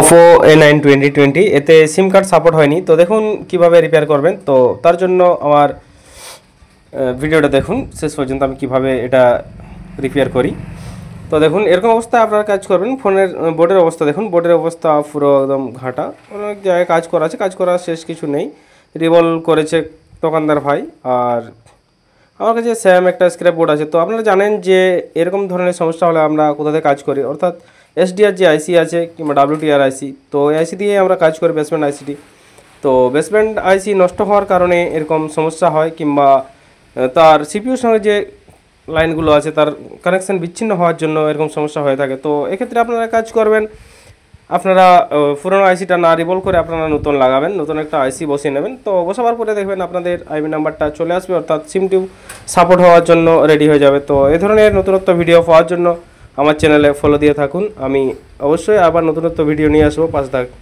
Oppo A9 2020 এতে সিম card support হয়নি। তো দেখুন কিভাবে রিপেয়ার করবেন। তো তার জন্য আমার ভিডিওটা দেখুন শেষ পর্যন্ত, আমি কিভাবে এটা রিপেয়ার করি। তো দেখুন এরকম অবস্থায় আপনারা কাজ করবেন। ফোনের বোর্ডের অবস্থা দেখুন, বোর্ডের অবস্থা পুরো একদম ঘাটা, অনেক জায়গায় কাজ করা আছে, কাজ করা শেষ কিছু নেই। রিভল করেছে দোকানদার ভাই। আর আমার কাছে স্যাম একটা স্ক্র্যাপ বোর্ড আছে। তো আপনারা জানেন যে এরকম ধরনের সমস্যা হলে আমরা কোথা থেকে কাজ করি, অর্থাৎ এসডিআর যে আইসি আছে কিংবা ডাব্লিউটিআর আইসি, তো এই আইসি দিয়ে আমরা কাজ করি, বেসমেন্ট আইসিটি। তো বেসমেন্ট আইসি নষ্ট হওয়ার কারণে এরকম সমস্যা হয়, কিংবা তার সিপিইউর সঙ্গে যে লাইনগুলো আছে তার কানেকশান বিচ্ছিন্ন হওয়ার জন্য এরকম সমস্যা হয়ে থাকে। তো এক্ষেত্রে আপনারা কাজ করবেন, আপনারা পুরোনো আইসিটা না রিভলভ করে আপনারা নতুন লাগাবেন, নতুন একটা আইসি বসিয়ে নেবেন। তো বসাবার পরে দেখবেন আপনাদের আইবি নাম্বারটা চলে আসবে, অর্থাৎ সিমটিউ সাপোর্ট হওয়ার জন্য রেডি হয়ে যাবে। তো এই ধরনের নতুনত্ব ভিডিও পাওয়ার জন্য আমার চ্যানেলে ফলো দিয়ে থাকুন। আমি অবশ্যই আবার নতুনত্ব ভিডিও নিয়ে আসবো, পাশে থাকুন।